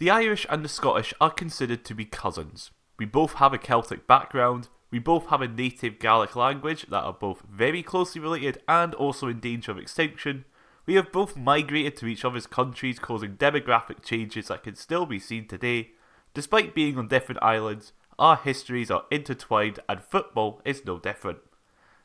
The Irish and the Scottish are considered to be cousins. We both have a Celtic background, we both have a native Gaelic language that are both very closely related and also in danger of extinction. We have both migrated to each other's countries, causing demographic changes that can still be seen today. Despite being on different islands, our histories are intertwined and football is no different.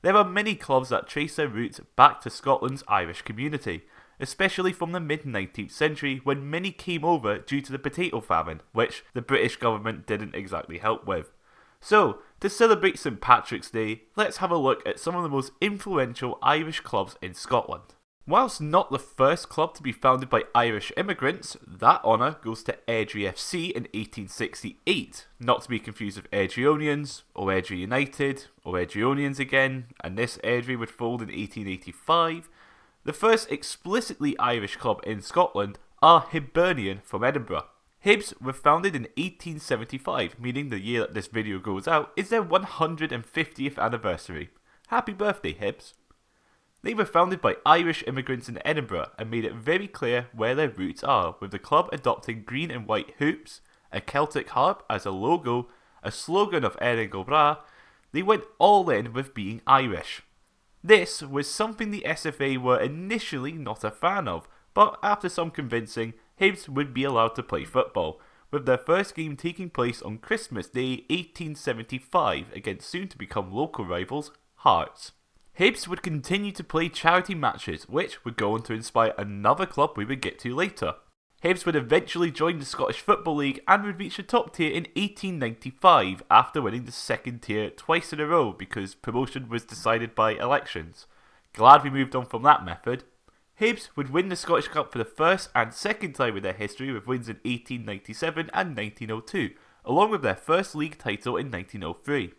There are many clubs that trace their roots back to Scotland's Irish community, especially from the mid-19th century when many came over due to the potato famine, which the British government didn't exactly help with. So, to celebrate St Patrick's Day, let's have a look at some of the most influential Irish clubs in Scotland. Whilst not the first club to be founded by Irish immigrants, that honour goes to Airdrie FC in 1868, not to be confused with Airdrieonians, or Airdrie United, or Airdrieonians again, and this Airdrie would fold in 1885. The first explicitly Irish club in Scotland are Hibernian from Edinburgh. Hibs were founded in 1875, meaning the year that this video goes out is their 150th anniversary. Happy birthday, Hibs! They were founded by Irish immigrants in Edinburgh and made it very clear where their roots are, with the club adopting green and white hoops, a Celtic harp as a logo, a slogan of Erin go Bragh. They went all in with being Irish. This was something the SFA were initially not a fan of, but after some convincing, Hibs would be allowed to play football, with their first game taking place on Christmas Day 1875 against soon to become local rivals, Hearts. Hibs would continue to play charity matches, which would go on to inspire another club we would get to later. Hibs would eventually join the Scottish Football League and would reach the top tier in 1895 after winning the second tier twice in a row because promotion was decided by elections. Glad we moved on from that method. Hibs would win the Scottish Cup for the first and second time in their history with wins in 1897 and 1902, along with their first league title in 1903.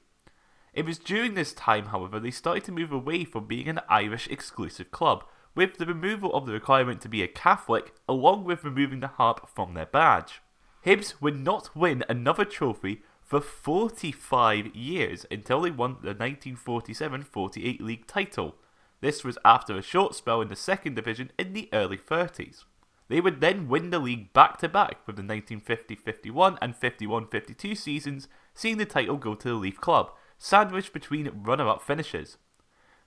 It was during this time, however, they started to move away from being an Irish exclusive club, with the removal of the requirement to be a Catholic, along with removing the harp from their badge. Hibs would not win another trophy for 45 years until they won the 1947-48 league title. This was after a short spell in the second division in the early 30s. They would then win the league back-to-back with the 1950-51 and 51-52 seasons, seeing the title go to the Leaf Club, sandwiched between runner-up finishes.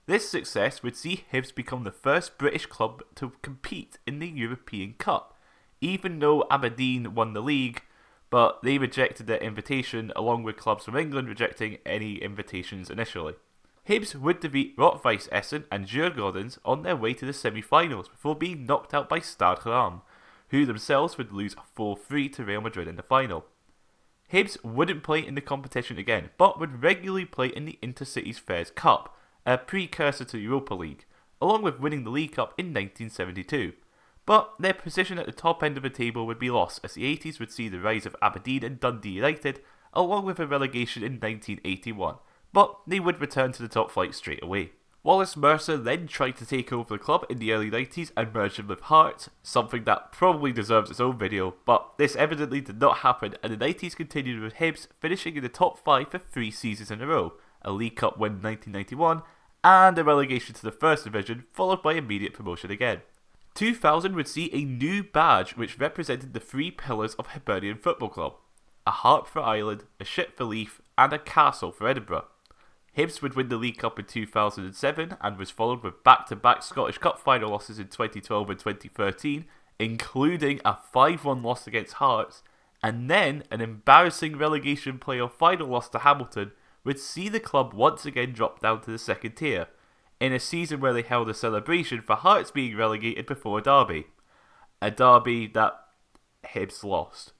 This success would see Hibs become the first British club to compete in the European Cup, even though Aberdeen won the league, but they rejected their invitation along with clubs from England rejecting any invitations initially. Hibs would defeat Rot-Weiss Essen and Djurgårdens on their way to the semi-finals before being knocked out by Stade Rennes, who themselves would lose 4-3 to Real Madrid in the final. Hibs wouldn't play in the competition again, but would regularly play in the Intercities Fairs Cup, a precursor to the Europa League, along with winning the League Cup in 1972. But their position at the top end of the table would be lost as the 80s would see the rise of Aberdeen and Dundee United, along with a relegation in 1981, but they would return to the top flight straight away. Wallace Mercer then tried to take over the club in the early 90s and merge them with Hearts, something that probably deserves its own video, but this evidently did not happen and the 90s continued with Hibs finishing in the top 5 for 3 seasons in a row, a League Cup win in 1991, and a relegation to the First Division, followed by immediate promotion again. 2000 would see a new badge which represented the 3 pillars of Hibernian Football Club: a harp for Ireland, a ship for Leith, and a castle for Edinburgh. Hibs would win the League Cup in 2007 and was followed with back-to-back Scottish Cup final losses in 2012 and 2013, including a 5-1 loss against Hearts, and then an embarrassing relegation playoff final loss to Hamilton would see the club once again drop down to the second tier, in a season where they held a celebration for Hearts being relegated before a derby that Hibs lost.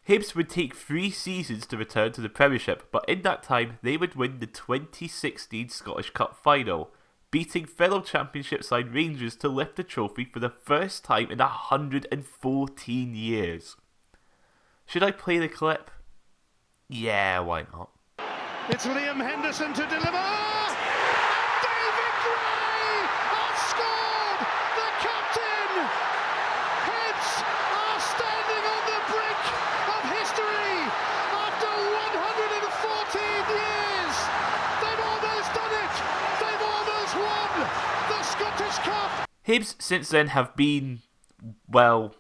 Hibs would take 3 seasons to return to the Premiership, but in that time they would win the 2016 Scottish Cup final, beating fellow Championship side Rangers to lift the trophy for the first time in 114 years. Should I play the clip? Yeah, why not? It's Liam Henderson to deliver! David Gray has scored! The captain! Hibs are standing on the brink of history after 114 years! They've almost done it! They've almost won the Scottish Cup! Hibs since then have been, well,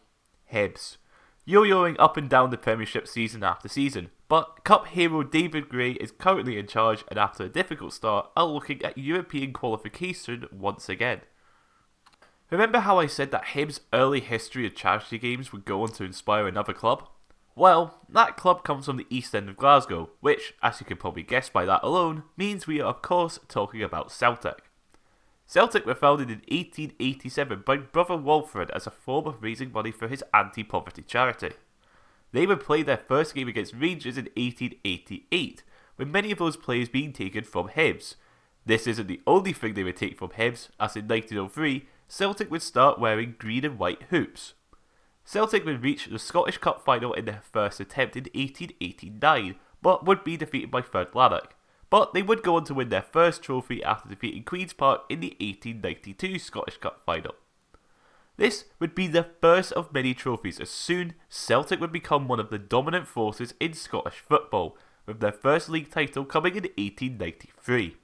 Hibs. yo-yoing up and down the Premiership season after season, but Cup hero David Gray is currently in charge and after a difficult start are looking at European qualification once again. Remember how I said that Hibs' early history of charity games would go on to inspire another club? Well, that club comes from the east end of Glasgow, which, as you can probably guess by that alone, means we are of course talking about Celtic. Celtic were founded in 1887 by Brother Walfred as a form of raising money for his anti-poverty charity. They would play their first game against Rangers in 1888, with many of those players being taken from Hibs. This isn't the only thing they would take from Hibs, as in 1903, Celtic would start wearing green and white hoops. Celtic would reach the Scottish Cup final in their first attempt in 1889, but would be defeated by Third Lanark. But they would go on to win their first trophy after defeating Queen's Park in the 1892 Scottish Cup final. This would be the first of many trophies as soon Celtic would become one of the dominant forces in Scottish football, with their first league title coming in 1893.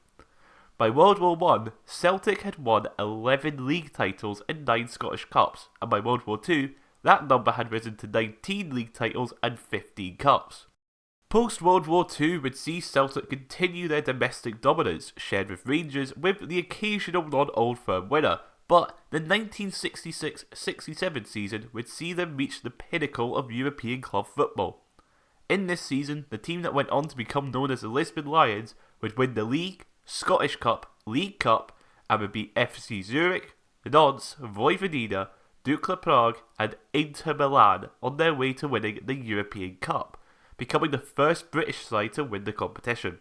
By World War I, Celtic had won 11 league titles and 9 Scottish Cups, and by World War II, that number had risen to 19 league titles and 15 cups. Post-World War II would see Celtic continue their domestic dominance, shared with Rangers, with the occasional non-Old Firm winner, but the 1966-67 season would see them reach the pinnacle of European club football. In this season, the team that went on to become known as the Lisbon Lions would win the League, Scottish Cup, League Cup, and would beat FC Zurich, Nantes, Vojvodina, Dukla Prague, and Inter Milan on their way to winning the European Cup, becoming the first British side to win the competition.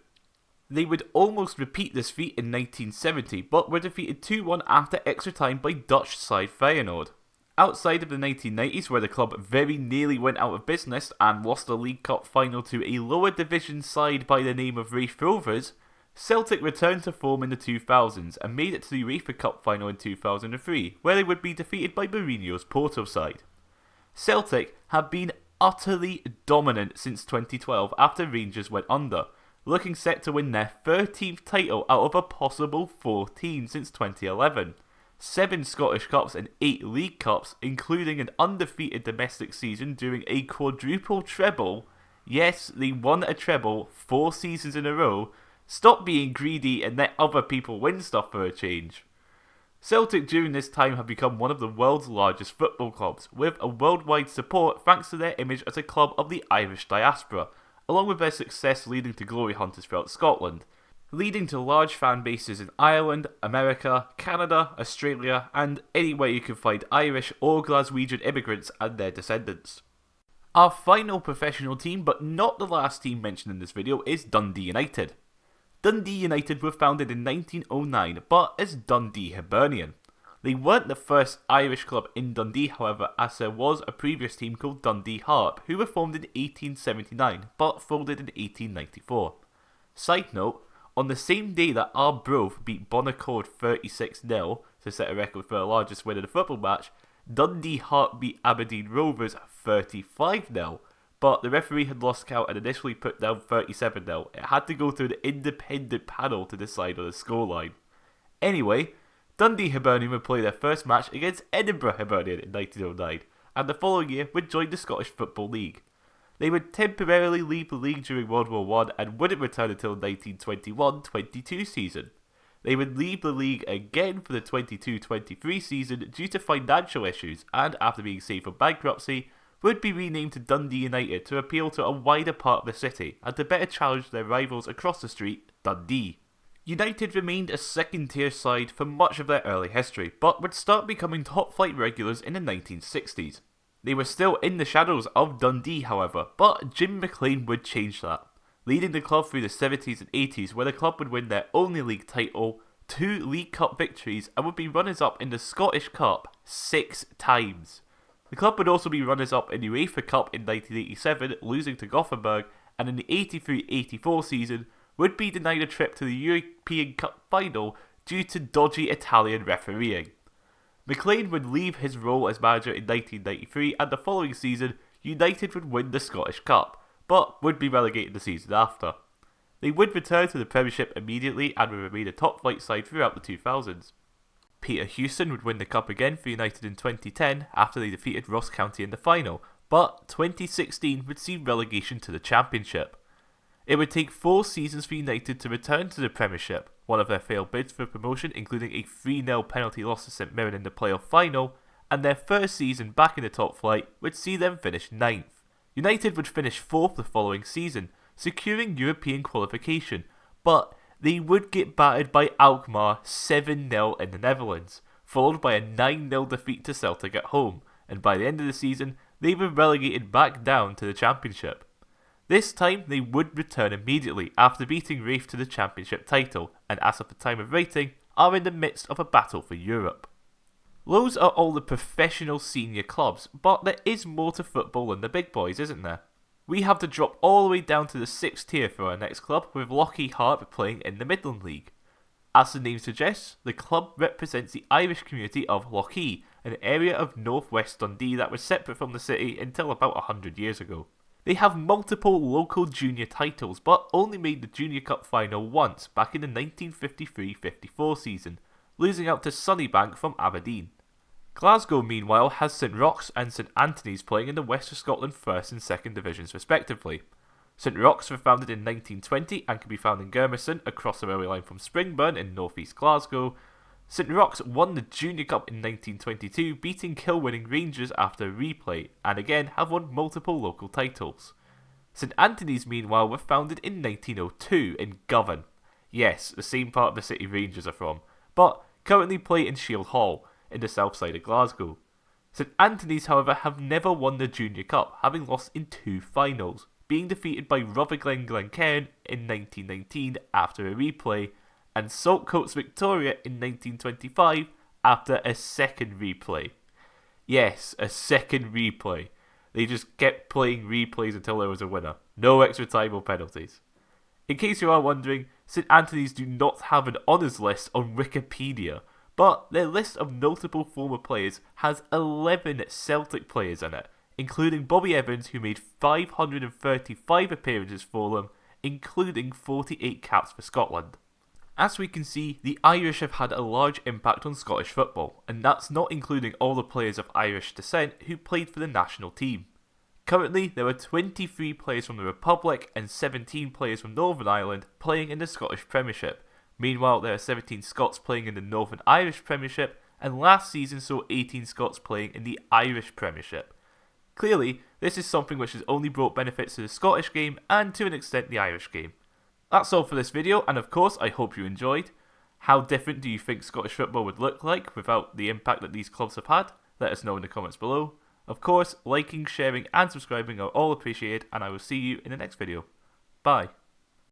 They would almost repeat this feat in 1970, but were defeated 2-1 after extra time by Dutch side Feyenoord. Outside of the 1990s, where the club very nearly went out of business and lost the League Cup final to a lower division side by the name of Raith Rovers, Celtic returned to form in the 2000s and made it to the UEFA Cup final in 2003, where they would be defeated by Mourinho's Porto side. Celtic have been utterly dominant since 2012 after Rangers went under, looking set to win their 13th title out of a possible 14 since 2011. 7 Scottish Cups and 8 League Cups, including an undefeated domestic season during a quadruple treble. Yes, they won a treble 4 seasons in a row. Stop being greedy and let other people win stuff for a change. Celtic during this time have become one of the world's largest football clubs, with a worldwide support thanks to their image as a club of the Irish diaspora, along with their success leading to glory hunters throughout Scotland, leading to large fan bases in Ireland, America, Canada, Australia, and anywhere you can find Irish or Glaswegian immigrants and their descendants. Our final professional team, but not the last team mentioned in this video, is Dundee United. Dundee United were founded in 1909, but as Dundee Hibernian. They weren't the first Irish club in Dundee, however, as there was a previous team called Dundee Harp, who were formed in 1879, but folded in 1894. Side note, on the same day that Arbroath beat Bonaccord 36-0 to set a record for the largest win in a football match, Dundee Harp beat Aberdeen Rovers 35-0. But the referee had lost count and initially put down 37-0. It had to go through an independent panel to decide on the scoreline. Anyway, Dundee Hibernian would play their first match against Edinburgh Hibernian in 1909, and the following year would join the Scottish Football League. They would temporarily leave the league during World War I and wouldn't return until the 1921-22 season. They would leave the league again for the 22-23 season due to financial issues, and after being saved from bankruptcy, would be renamed to Dundee United to appeal to a wider part of the city and to better challenge their rivals across the street, Dundee. United remained a second-tier side for much of their early history, but would start becoming top-flight regulars in the 1960s. They were still in the shadows of Dundee, however, but Jim McLean would change that, leading the club through the 70s and 80s, where the club would win their only league title, 2 League Cup victories, and would be runners-up in the Scottish Cup 6 times. The club would also be runners-up in the UEFA Cup in 1987, losing to Gothenburg, and in the 83-84 season would be denied a trip to the European Cup final due to dodgy Italian refereeing. McLean would leave his role as manager in 1993, and the following season, United would win the Scottish Cup, but would be relegated the season after. They would return to the Premiership immediately and would remain a top-flight side throughout the 2000s. Peter Houston would win the cup again for United in 2010 after they defeated Ross County in the final, but 2016 would see relegation to the Championship. It would take 4 seasons for United to return to the Premiership, one of their failed bids for promotion including a 3-0 penalty loss to St Mirren in the playoff final, and their first season back in the top flight would see them finish 9th. United would finish 4th the following season, securing European qualification, but they would get battered by Alkmaar 7-0 in the Netherlands, followed by a 9-0 defeat to Celtic at home, and by the end of the season they were relegated back down to the Championship. This time they would return immediately after beating Rafe to the Championship title, and as of the time of writing, are in the midst of a battle for Europe. Those are all the professional senior clubs, but there is more to football than the big boys, isn't there? We have to drop all the way down to the 6th tier for our next club, with Lochee Harp playing in the Midland League. As the name suggests, the club represents the Irish community of Lochee, an area of northwest Dundee that was separate from the city until about 100 years ago. They have multiple local junior titles, but only made the Junior Cup final once back in the 1953-54 season, losing out to Sunnybank from Aberdeen. Glasgow meanwhile has St Roch's and St Anthony's playing in the West of Scotland 1st and 2nd divisions respectively. St Roch's were founded in 1920 and can be found in Germiston across the railway line from Springburn in north-east Glasgow. St Roch's won the Junior Cup in 1922, beating Kilwinning Rangers after a replay, and again have won multiple local titles. St Anthony's meanwhile were founded in 1902 in Govan. Yes, the same part of the city Rangers are from, but currently play in Shield Hall, in the south side of Glasgow. St Anthony's however have never won the Junior Cup, having lost in 2 finals, being defeated by Rutherglen Glencairn in 1919 after a replay, and Saltcoats Victoria in 1925 after a second replay. Yes, a second replay. They just kept playing replays until there was a winner. No extra time or penalties. In case you are wondering, St Anthony's do not have an honours list on Wikipedia, but their list of notable former players has 11 Celtic players in it, including Bobby Evans, who made 535 appearances for them, including 48 caps for Scotland. As we can see, the Irish have had a large impact on Scottish football, and that's not including all the players of Irish descent who played for the national team. Currently, there are 23 players from the Republic and 17 players from Northern Ireland playing in the Scottish Premiership. Meanwhile, there are 17 Scots playing in the Northern Irish Premiership, and last season saw 18 Scots playing in the Irish Premiership. Clearly, this is something which has only brought benefits to the Scottish game and to an extent the Irish game. That's all for this video, and of course I hope you enjoyed. How different do you think Scottish football would look like without the impact that these clubs have had? Let us know in the comments below. Of course, liking, sharing and subscribing are all appreciated, and I will see you in the next video. Bye.